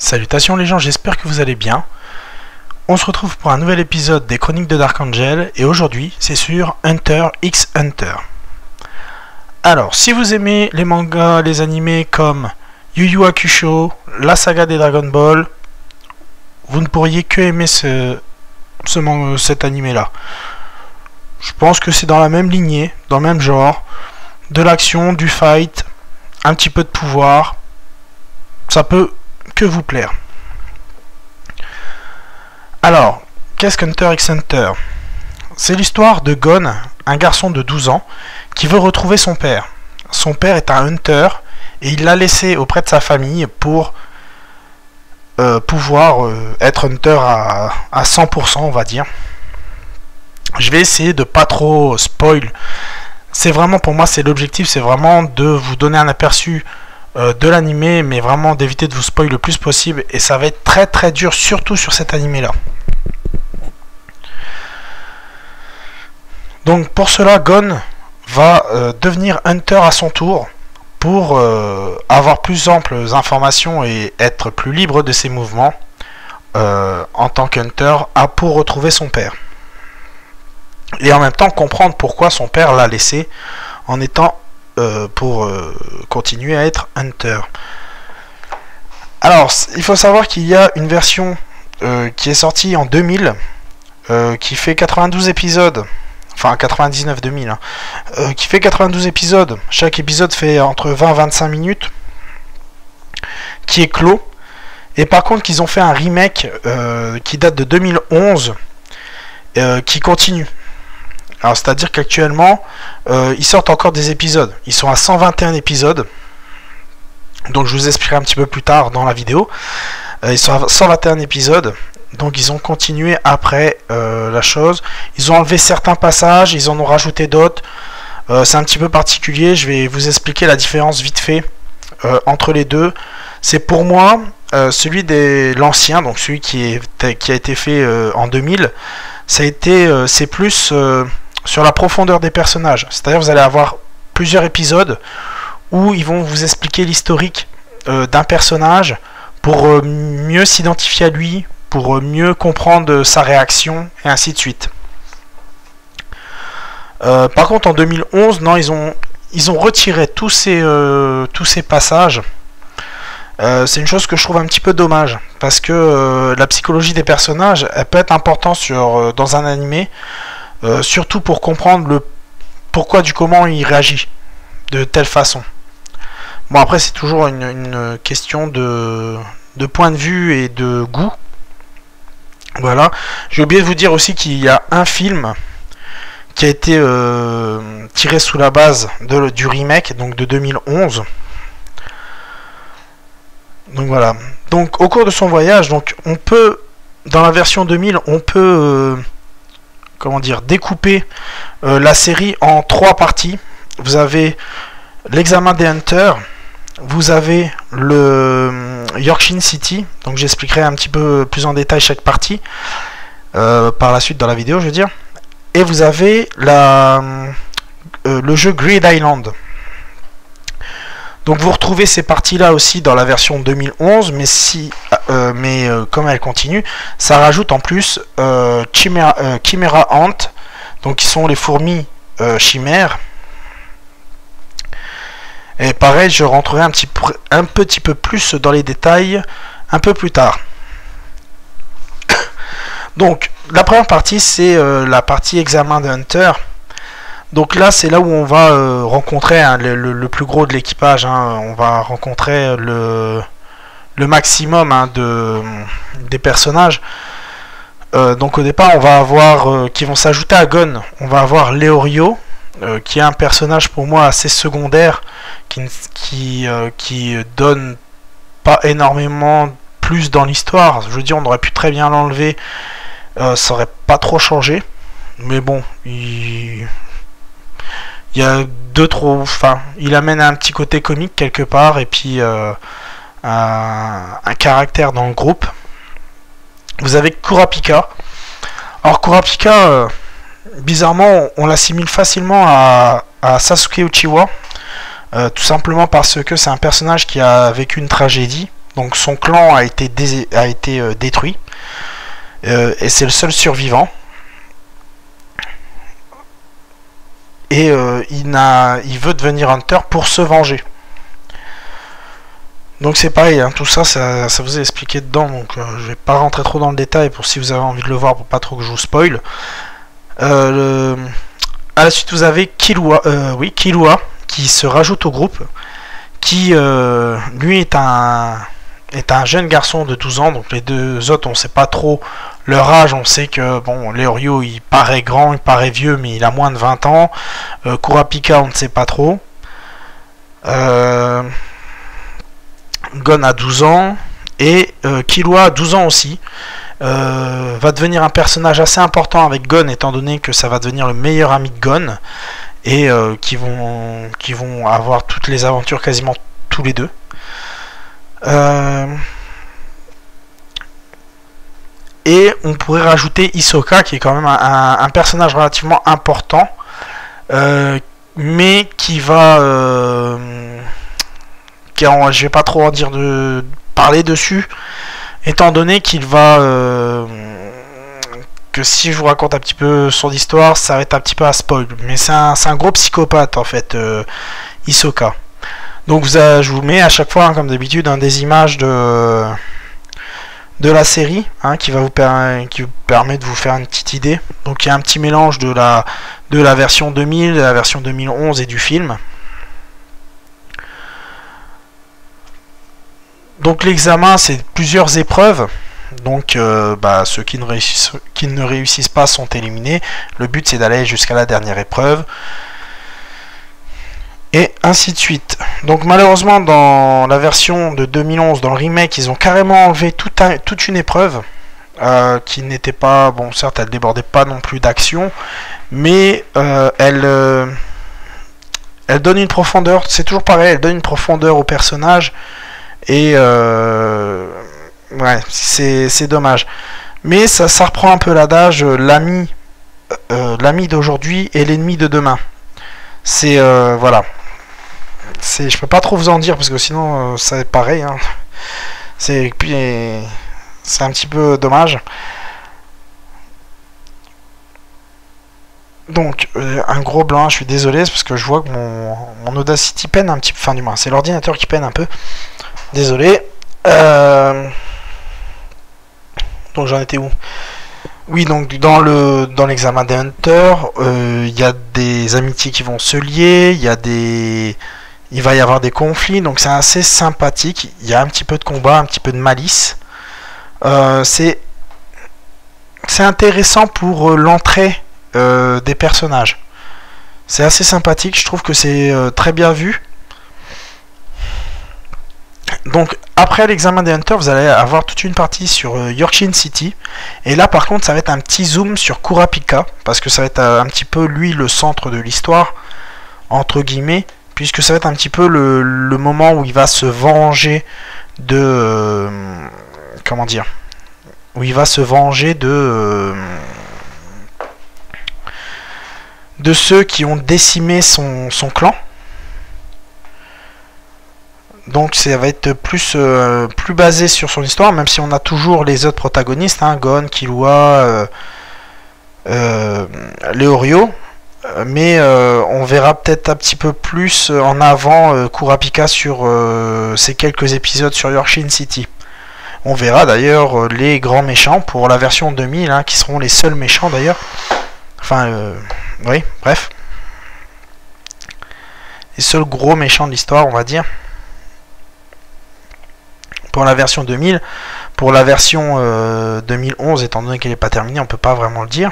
Salutations les gens, j'espère que vous allez bien. On se retrouve pour un nouvel épisode des Chroniques de Dark Angel et aujourd'hui c'est sur Hunter x Hunter. Alors, si vous aimez les mangas, les animés comme Yu Yu Hakusho, la saga des Dragon Ball, vous ne pourriez que aimer cet animé là. Je pense que c'est dans la même lignée, dans le même genre, de l'action, du fight, un petit peu de pouvoir, ça peut que vous plaire. Alors, qu'est-ce qu'Hunter x Hunter? C'est l'histoire de Gon, un garçon de 12 ans, qui veut retrouver son père. Son père est un hunter, et il l'a laissé auprès de sa famille pour pouvoir être hunter à 100%, on va dire. Je vais essayer de pas trop spoil. C'est vraiment, pour moi, c'est l'objectif, c'est vraiment de vous donner un aperçu de l'animé, mais vraiment d'éviter de vous spoiler le plus possible, et ça va être très très dur, surtout sur cet animé là. Donc pour cela, Gon va devenir hunter à son tour pour avoir plus amples informations et être plus libre de ses mouvements en tant qu'hunter pour retrouver son père, et en même temps comprendre pourquoi son père l'a laissé en étant pour continuer à être hunter. Alors, il faut savoir qu'il y a une version qui est sortie en 2000 qui fait 92 épisodes, enfin 99-2000, qui fait 92 épisodes. Chaque épisode fait entre 20 et 25 minutes, qui est clos. Et par contre, qu'ils ont fait un remake qui date de 2011 qui continue. Alors, c'est-à-dire qu'actuellement, ils sortent encore des épisodes. Ils sont à 121 épisodes. Donc, je vous expliquerai un petit peu plus tard dans la vidéo. Ils sont à 121 épisodes. Donc, ils ont continué après la chose. Ils ont enlevé certains passages. Ils en ont rajouté d'autres. C'est un petit peu particulier. Je vais vous expliquer la différence vite fait entre les deux. C'est pour moi celui de l'ancien, donc celui qui a été fait en 2000. C'est plus sur la profondeur des personnages. C'est-à-dire vous allez avoir plusieurs épisodes où ils vont vous expliquer l'historique d'un personnage pour mieux s'identifier à lui, pour mieux comprendre sa réaction, et ainsi de suite. Par contre en 2011, non, ils ont retiré tous ces passages. C'est une chose que je trouve un petit peu dommage, parce que la psychologie des personnages, elle peut être importante dans un animé, surtout pour comprendre le pourquoi du comment il réagit de telle façon. Bon, après c'est toujours une question de point de vue et de goût. Voilà. J'ai oublié de vous dire aussi qu'il y a un film qui a été tiré sous la base du remake, donc de 2011. Donc voilà. Donc au cours de son voyage, donc on peut, dans la version 2000, on peut comment dire, découper la série en 3 parties. Vous avez l'examen des Hunters, vous avez le Yorkshire City, donc j'expliquerai un petit peu plus en détail chaque partie par la suite dans la vidéo, je veux dire. Et vous avez le jeu Grid Island. Donc vous retrouvez ces parties-là aussi dans la version 2011, mais comme elle continue, ça rajoute en plus Chimera Ant, donc qui sont les fourmis chimères. Et pareil, je rentrerai un petit peu plus dans les détails un peu plus tard. Donc la première partie, c'est la partie examen de Hunter. Donc là, c'est là où on va rencontrer le plus gros de l'équipage. On va rencontrer le maximum des personnages. Donc au départ, on va avoir qui vont s'ajouter à Gon. On va avoir Leorio, qui est un personnage pour moi assez secondaire, qui donne pas énormément plus dans l'histoire. Je veux dire, on aurait pu très bien l'enlever, ça aurait pas trop changé. Mais bon, il y a il amène un petit côté comique quelque part, et puis un caractère dans le groupe. Vous avez Kurapika. Alors Kurapika, bizarrement, on l'assimile facilement à Sasuke Uchiwa, tout simplement parce que c'est un personnage qui a vécu une tragédie. Donc son clan a été détruit. Et c'est le seul survivant. Et il veut devenir Hunter pour se venger. Donc c'est pareil, hein, tout ça, ça vous est expliqué dedans, donc je vais pas rentrer trop dans le détail pour si vous avez envie de le voir, pour pas trop que je vous spoil. À la suite, vous avez Killua qui se rajoute au groupe, qui lui est un jeune garçon de 12 ans, donc les deux autres on sait pas trop leur âge, on sait que bon, Leorio il paraît grand, il paraît vieux, mais il a moins de 20 ans, Kurapika on ne sait pas trop, Gon a 12 ans, et Killua a 12 ans aussi, va devenir un personnage assez important avec Gon, étant donné que ça va devenir le meilleur ami de Gon, et qui vont avoir toutes les aventures quasiment tous les deux. Et on pourrait rajouter Hisoka, qui est quand même un personnage relativement important, mais qui va... je vais pas trop en dire parler dessus, étant donné qu'il va... que si je vous raconte un petit peu son histoire, ça va être un petit peu à spoil. Mais c'est un gros psychopathe, en fait, Hisoka. Donc je vous mets à chaque fois, hein, comme d'habitude, des images de la série, hein, qui vous permet de vous faire une petite idée. Donc il y a un petit mélange de la version 2000, de la version 2011 et du film. Donc l'examen, c'est plusieurs épreuves. Donc ceux qui ne réussissent pas sont éliminés. Le but, c'est d'aller jusqu'à la dernière épreuve. Et ainsi de suite. Donc malheureusement, dans la version de 2011, dans le remake, ils ont carrément enlevé toute une épreuve qui n'était pas... Bon, certes, elle débordait pas non plus d'action, mais elle donne une profondeur. C'est toujours pareil, elle donne une profondeur au personnage. Et ouais, c'est dommage. Mais ça reprend un peu l'adage, l'ami d'aujourd'hui est l'ennemi de demain. C'est voilà. Je peux pas trop vous en dire parce que sinon c'est pareil. Hein. C'est un petit peu dommage. Donc un gros blanc, je suis désolé, c'est parce que je vois que mon Audacity peine un petit peu. Enfin du moins, c'est l'ordinateur qui peine un peu. Désolé. Donc j'en étais où? Oui, donc dans l'examen des Hunters, il y a des amitiés qui vont se lier, il va y avoir des conflits, donc c'est assez sympathique. Il y a un petit peu de combat, un petit peu de malice. C'est intéressant pour l'entrée des personnages. C'est assez sympathique, je trouve que c'est très bien vu. Donc après l'examen des Hunters, vous allez avoir toute une partie sur Yorkshire City. Et là par contre ça va être un petit zoom sur Kurapika, parce que ça va être un petit peu lui le centre de l'histoire, entre guillemets, puisque ça va être un petit peu le moment où il va se venger de... comment dire, où il va se venger de ceux qui ont décimé son clan. Donc ça va être plus basé sur son histoire, même si on a toujours les autres protagonistes, hein, Gon, Killua, Leorio, mais on verra peut-être un petit peu plus en avant Kurapika sur ces quelques épisodes sur Yorkshire City. On verra d'ailleurs les grands méchants pour la version 2000, hein, qui seront les seuls méchants d'ailleurs. Enfin, oui, bref. Les seuls gros méchants de l'histoire, on va dire. Pour la version 2000, pour la version 2011, étant donné qu'elle n'est pas terminée, on ne peut pas vraiment le dire.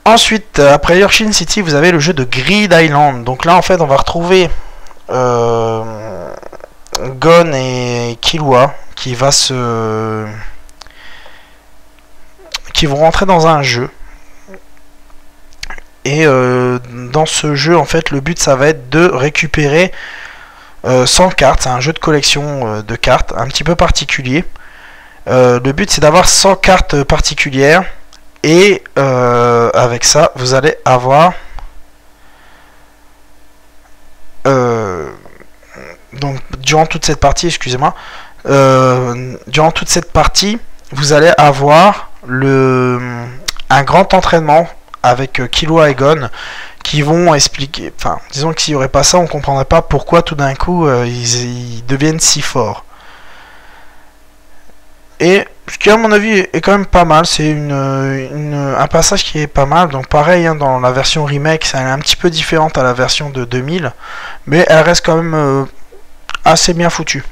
Ensuite, après Yorkshire City, vous avez le jeu de Grid Island. Donc là, en fait, on va retrouver Gon et Killua qui vont rentrer dans un jeu. Et dans ce jeu, en fait, le but, ça va être de récupérer 100 cartes. C'est un jeu de collection de cartes, un petit peu particulier. Le but, c'est d'avoir 100 cartes particulières. Et avec ça, vous allez avoir donc durant toute cette partie, excusez-moi, durant toute cette partie, vous allez avoir un grand entraînement avec Killua et Gon qui vont expliquer, enfin, disons que s'il n'y aurait pas ça, on ne comprendrait pas pourquoi tout d'un coup ils deviennent si forts. Et ce qui, à mon avis, est quand même pas mal, c'est un passage qui est pas mal. Donc pareil, hein, dans la version remake, c'est un petit peu différente à la version de 2000, mais elle reste quand même assez bien foutue.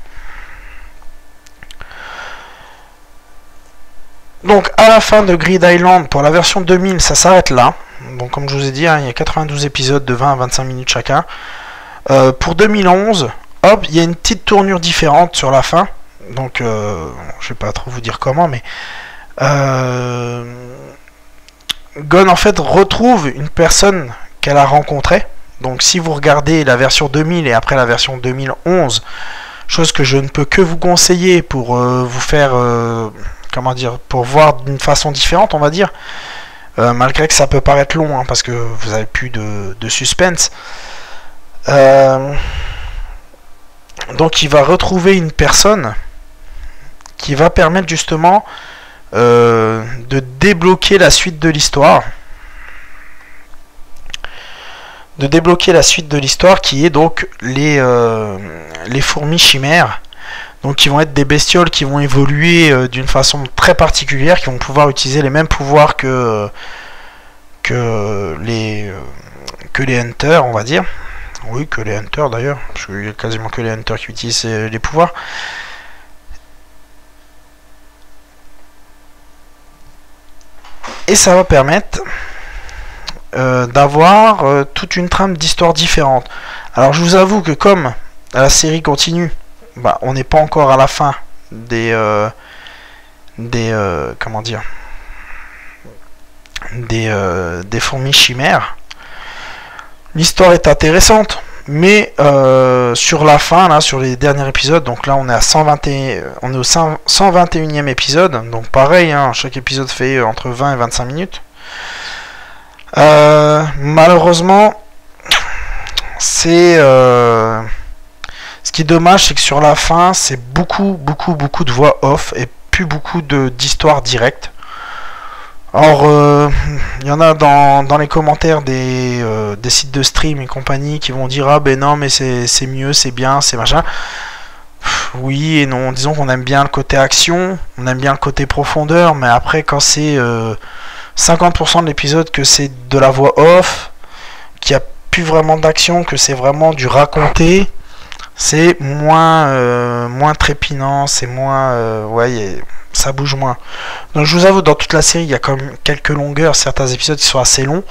Donc à la fin de Grid Island, pour la version 2000, ça s'arrête là. Donc comme je vous ai dit, hein, il y a 92 épisodes de 20 à 25 minutes chacun. Pour 2011, hop, il y a une petite tournure différente sur la fin. Donc je vais pas trop vous dire comment, mais Gon en fait retrouve une personne qu'elle a rencontrée. Donc si vous regardez la version 2000 et après la version 2011, chose que je ne peux que vous conseiller pour vous faire comment dire, pour voir d'une façon différente, on va dire, malgré que ça peut paraître long, hein, parce que vous avez plus de suspense. Donc il va retrouver une personne qui va permettre justement de débloquer la suite de l'histoire. De débloquer la suite de l'histoire qui est donc les fourmis chimères. Donc qui vont être des bestioles qui vont évoluer d'une façon très particulière, qui vont pouvoir utiliser les mêmes pouvoirs que les hunters, on va dire. Oui, que les hunters d'ailleurs, parce qu'il y a quasiment que les hunters qui utilisent les pouvoirs. Et ça va permettre d'avoir toute une trame d'histoire différente. Alors je vous avoue que comme la série continue, bah, on n'est pas encore à la fin des comment dire, des fourmis chimères. L'histoire est intéressante, mais sur la fin, là, sur les derniers épisodes, donc là on est à 121, on est au 121e épisode, donc pareil, hein, chaque épisode fait entre 20 et 25 minutes. Malheureusement, c'est ce qui est dommage, c'est que sur la fin, c'est beaucoup de voix off et plus beaucoup d'histoires directes. Or, il y en a dans les commentaires des sites de stream et compagnie qui vont dire ah ben non mais c'est mieux, c'est bien, c'est machin. Oui et non, disons qu'on aime bien le côté action, on aime bien le côté profondeur, mais après quand c'est 50% de l'épisode que c'est de la voix off, qu'il n'y a plus vraiment d'action, que c'est vraiment du raconté, c'est moins trépidant, c'est moins ouais, ça bouge moins. Donc je vous avoue, dans toute la série, il y a quand même quelques longueurs, certains épisodes qui sont assez longs,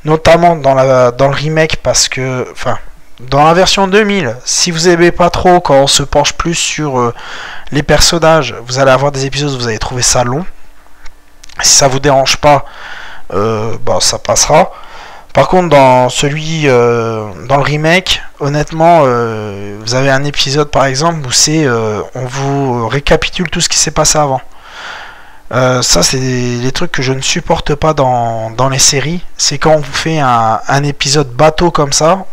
notamment dans le remake, parce que, enfin, dans la version 2000, si vous aimez pas trop quand on se penche plus sur les personnages, vous allez avoir des épisodes où vous allez trouver ça long. Si ça vous dérange pas, bah, ça passera. Par contre, dans dans le remake, honnêtement, vous avez un épisode par exemple où on vous récapitule tout ce qui s'est passé avant. Ça, c'est des trucs que je ne supporte pas dans les séries. C'est quand on vous fait un épisode bateau comme ça.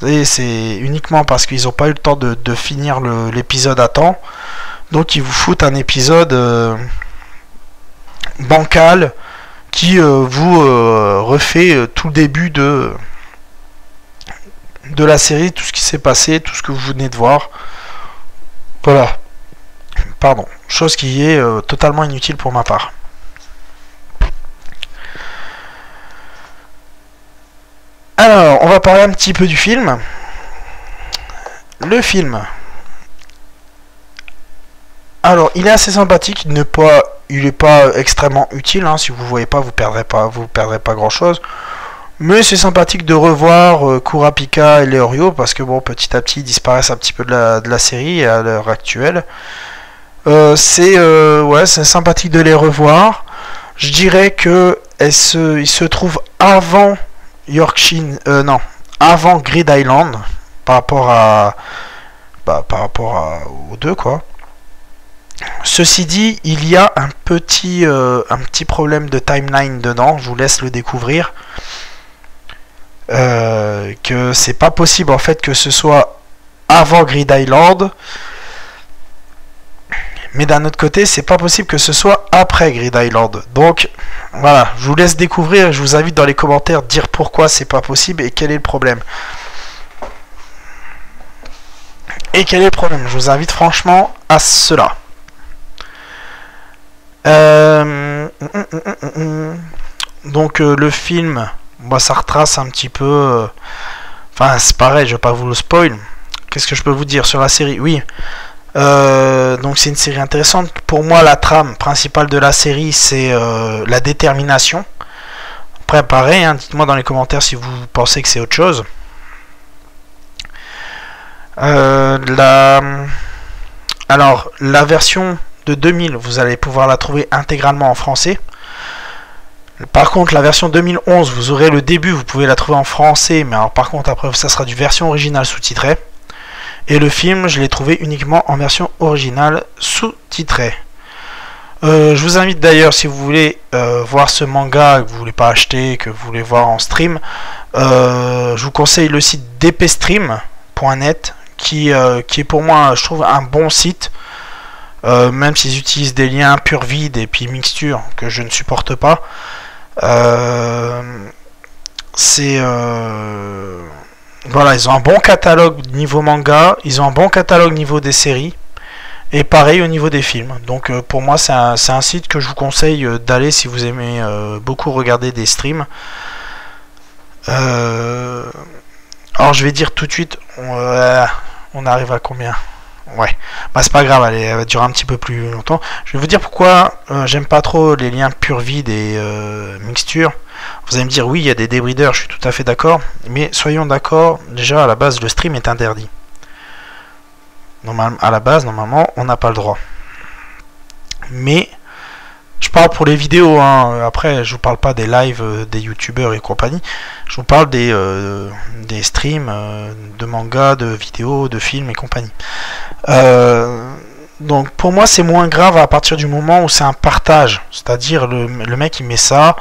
Et c'est uniquement parce qu'ils n'ont pas eu le temps de finir l'épisode à temps. Donc ils vous foutent un épisode bancal qui vous refait tout le début de la série, tout ce qui s'est passé, tout ce que vous venez de voir. Voilà. Pardon. Chose qui est totalement inutile pour ma part. Alors, on va parler un petit peu du film. Le film. Alors, il est assez sympathique, il n'est pas extrêmement utile, hein. Si vous ne voyez pas, vous perdrez pas grand chose. Mais c'est sympathique de revoir Kurapika et Leorio, parce que bon, petit à petit, ils disparaissent un petit peu de la série à l'heure actuelle. Ouais, c'est sympathique de les revoir. Je dirais que ils se trouvent avant Yorkshire, non, avant Grid Island, par rapport aux deux, quoi. Ceci dit, il y a un petit problème de timeline dedans, je vous laisse le découvrir. Que c'est pas possible en fait que ce soit avant Grid Island. Mais d'un autre côté, c'est pas possible que ce soit après Grid Island. Donc voilà, je vous laisse découvrir. Je vous invite dans les commentaires à dire pourquoi c'est pas possible et quel est le problème. Je vous invite franchement à cela. Donc le film, moi ça retrace un petit peu. Enfin c'est pareil, je vais pas vous le spoil. Qu'est-ce que je peux vous dire sur la série? Oui. Donc c'est une série intéressante. Pour moi, la trame principale de la série, c'est la détermination. Après, pareil, hein, dites-moi dans les commentaires si vous pensez que c'est autre chose. Alors, la version de 2000, vous allez pouvoir la trouver intégralement en français. Par contre, la version 2011, vous aurez le début, vous pouvez la trouver en français, mais alors par contre, après, ça sera du version originale sous-titrée. Et le film, je l'ai trouvé uniquement en version originale sous-titrée. Je vous invite d'ailleurs, si vous voulez voir ce manga, que vous voulez pas acheter, que vous voulez voir en stream, je vous conseille le site dpstream.net, qui est pour moi, je trouve, un bon site. Même s'ils utilisent des liens pur vide et puis mixture que je ne supporte pas. Voilà, ils ont un bon catalogue niveau manga, ils ont un bon catalogue niveau des séries, et pareil au niveau des films. Donc pour moi c'est un site que je vous conseille d'aller si vous aimez beaucoup regarder des streams. Alors je vais dire tout de suite, on arrive à combien? Ouais, bah c'est pas grave, allez, elle va durer un petit peu plus longtemps. Je vais vous dire pourquoi j'aime pas trop les liens pur vide et mixture. Vous allez me dire oui, il y a des débrideurs, je suis tout à fait d'accord, mais soyons d'accord, déjà à la base le stream est interdit. À la base, normalement, on n'a pas le droit. Mais je parle pour les vidéos, hein. Après je vous parle pas des lives des youtubeurs et compagnie, je vous parle des streams de manga, de vidéos, de films et compagnie. Donc pour moi c'est moins grave à partir du moment où c'est un partage, c'est-à-dire le mec il met ça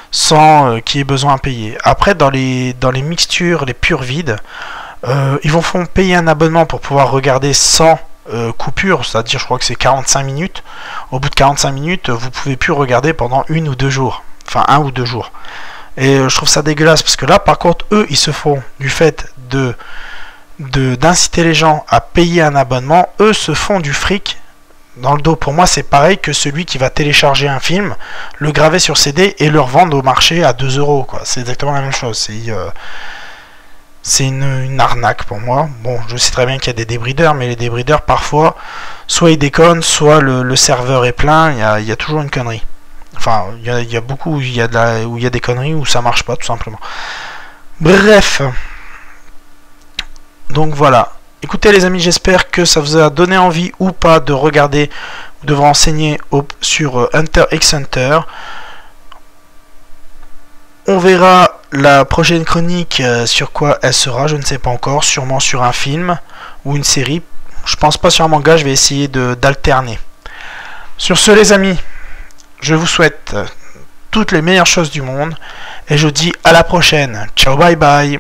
sans qu'il ait besoin à payer. Après dans les mixtures, les purs vides, ils vont faire payer un abonnement pour pouvoir regarder sans coupure, c'est-à-dire je crois que c'est 45 minutes. Au bout de 45 minutes vous pouvez plus regarder pendant 1 ou 2 jours, enfin 1 ou 2 jours. Et je trouve ça dégueulasse parce que là par contre eux ils se font du fait d'inciter les gens à payer un abonnement, eux se font du fric dans le dos. Pour moi c'est pareil que celui qui va télécharger un film, le graver sur CD et le revendre au marché à 2 €, quoi. C'est exactement la même chose. C'est une arnaque pour moi. Bon, je sais très bien qu'il y a des débrideurs, mais les débrideurs parfois soit ils déconnent, soit le serveur est plein, il y a toujours une connerie. Enfin, il y a beaucoup où il y a des conneries où ça marche pas tout simplement. Bref. Donc voilà. Écoutez les amis, j'espère que ça vous a donné envie ou pas de regarder ou de vous renseigner sur Hunter x Hunter. On verra la prochaine chronique sur quoi elle sera, je ne sais pas encore, sûrement sur un film ou une série. Je pense pas sur un manga, je vais essayer d'alterner. Sur ce les amis, je vous souhaite toutes les meilleures choses du monde et je vous dis à la prochaine. Ciao bye bye.